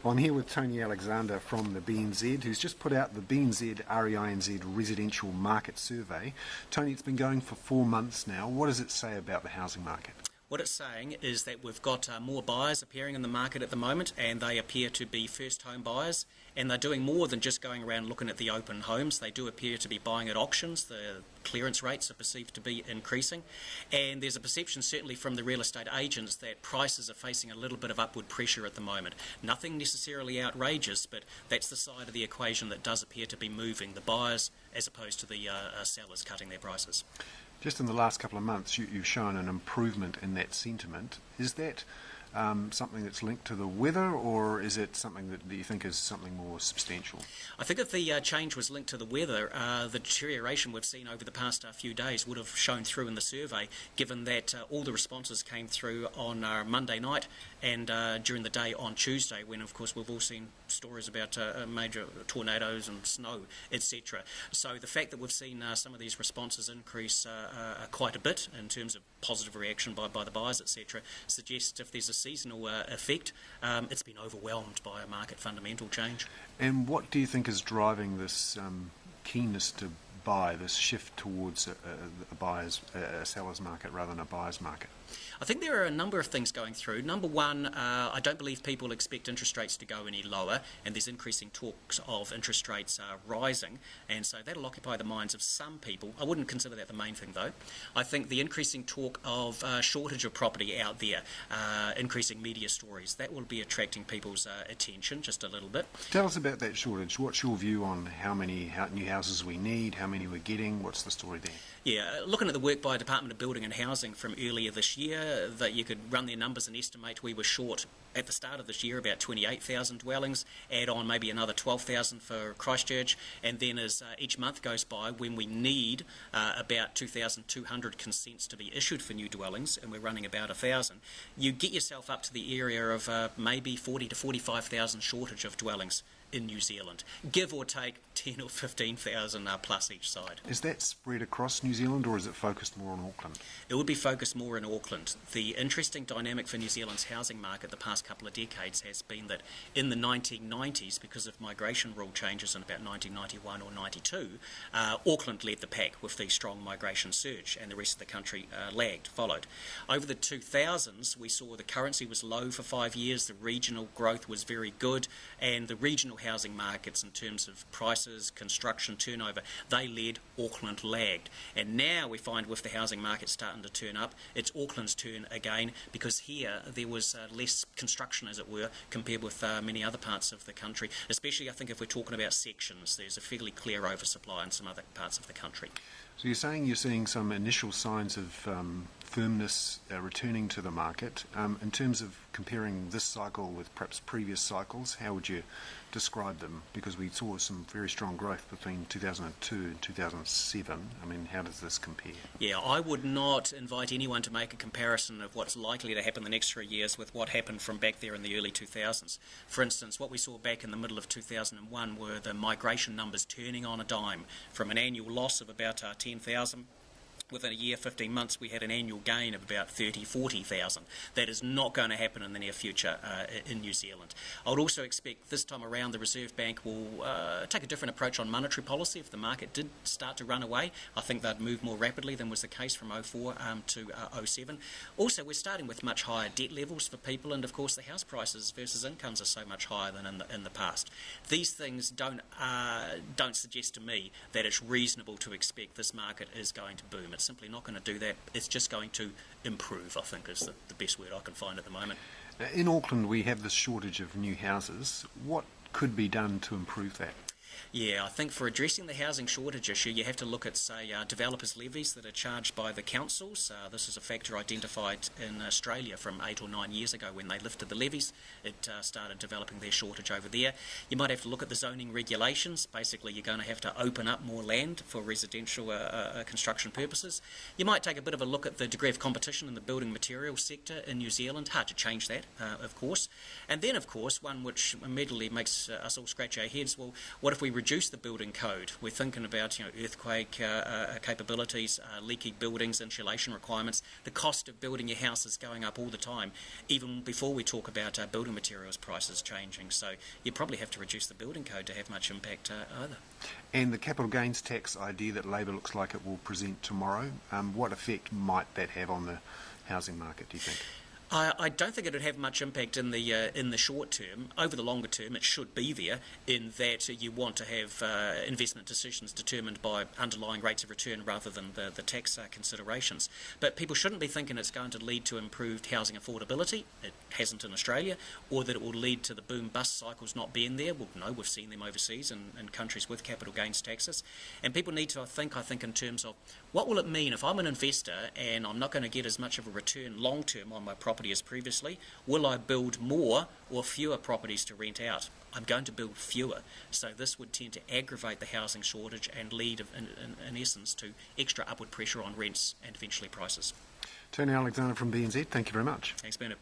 Well, I'm here with Tony Alexander from the BNZ, who's just put out the BNZ-REINZ Residential Market Survey. Tony, it's been going for 4 months now. What does it say about the housing market? What it's saying is that we've got more buyers appearing in the market at the moment, and they appear to be first home buyers, and they're doing more than just going around looking at the open homes. They do appear to be buying at auctions. The clearance rates are perceived to be increasing, and there's a perception certainly from the real estate agents that prices are facing a little bit of upward pressure at the moment. Nothing necessarily outrageous, but that's the side of the equation that does appear to be moving, the buyers as opposed to the sellers cutting their prices. Just in the last couple of months, you've shown an improvement in that sentiment. Is that something that's linked to the weather, or is it something that you think is something more substantial? I think if the change was linked to the weather, the deterioration we've seen over the past few days would have shown through in the survey, given that all the responses came through on Monday night and during the day on Tuesday, when of course we've all seen stories about major tornadoes and snow, etc. So the fact that we've seen some of these responses increase quite a bit in terms of positive reaction by the buyers, etc., suggests if there's a seasonal effect, it's been overwhelmed by a market fundamental change. And what do you think is driving this keenness to buy, this shift towards a seller's market rather than a buyer's market? I think there are a number of things going through. Number one, I don't believe people expect interest rates to go any lower, and there's increasing talks of interest rates rising, and so that'll occupy the minds of some people. I wouldn't consider that the main thing, though. I think the increasing talk of shortage of property out there, increasing media stories, that will be attracting people's attention just a little bit. Tell us about that shortage. What's your view on how many new houses we need, how many we're getting? What's the story there? Yeah, looking at the work by Department of Building and Housing from earlier this year, that you could run their numbers and estimate we were short at the start of this year about 28,000 dwellings, add on maybe another 12,000 for Christchurch, and then as each month goes by, when we need about 2,200 consents to be issued for new dwellings, and we're running about 1,000, you get yourself up to the area of maybe 40 to 45,000 shortage of dwellings in New Zealand, give or take 10 or 15,000 plus each side. Is that spread across New Zealand, or is it focused more on Auckland? It would be focused more in Auckland. The interesting dynamic for New Zealand's housing market the past couple of decades has been that in the 1990s, because of migration rule changes in about 1991 or 92, Auckland led the pack with the strong migration surge, and the rest of the country followed. Over the 2000s, we saw the currency was low for 5 years, the regional growth was very good, and the regional housing markets in terms of prices, construction, turnover, they led, Auckland lagged. And now we find with the housing market starting to turn up, it's Auckland's turn again, because here there was less construction, as it were, compared with many other parts of the country, especially I think if we're talking about sections. There's a fairly clear oversupply in some other parts of the country. So you're saying you're seeing some initial signs of firmness returning to the market. In terms of comparing this cycle with perhaps previous cycles, how would you describe them? Because we saw some very strong growth between 2002 and 2007. I mean, how does this compare? Yeah, I would not invite anyone to make a comparison of what's likely to happen the next 3 years with what happened from back there in the early 2000s. For instance, what we saw back in the middle of 2001 were the migration numbers turning on a dime from an annual loss of about 10,000. Within a year, 15 months, we had an annual gain of about 30, 40,000. That is not going to happen in the near future in New Zealand. I would also expect this time around the Reserve Bank will take a different approach on monetary policy. If the market did start to run away, I think they'd move more rapidly than was the case from 04 to 07. Also, we're starting with much higher debt levels for people, and of course the house prices versus incomes are so much higher than in the past. These things don't suggest to me that it's reasonable to expect this market is going to boom. It's simply not going to do that. It's just going to improve, I think, is the best word I can find at the moment. In Auckland, we have this shortage of new houses. What could be done to improve that? Yeah, I think for addressing the housing shortage issue, you have to look at, say, developers' levies that are charged by the councils. This is a factor identified in Australia from 8 or 9 years ago when they lifted the levies. It started developing their shortage over there. You might have to look at the zoning regulations. Basically, you're going to have to open up more land for residential construction purposes. You might take a bit of a look at the degree of competition in the building materials sector in New Zealand. Hard to change that, of course. And then, of course, one which immediately makes us all scratch our heads, well, what if we reduce the building code. We're thinking about earthquake capabilities, leaky buildings, insulation requirements. The cost of building your house is going up all the time, even before we talk about building materials prices changing. So you probably have to reduce the building code to have much impact either. And the capital gains tax idea that Labor looks like it will present tomorrow, what effect might that have on the housing market, do you think? I don't think it would have much impact in the short term. Over the longer term, it should be there, in that you want to have investment decisions determined by underlying rates of return rather than the tax considerations. But people shouldn't be thinking it's going to lead to improved housing affordability. It hasn't in Australia, or that it will lead to the boom-bust cycles not being there. Well, no, we've seen them overseas in countries with capital gains taxes. And people need to think, I think, in terms of what will it mean if I'm an investor and I'm not going to get as much of a return long-term on my property as previously? Will I build more or fewer properties to rent out? I'm going to build fewer. So this would tend to aggravate the housing shortage and lead, in essence, to extra upward pressure on rents and eventually prices. Tony Alexander from BNZ, thank you very much. Thanks, Bernard.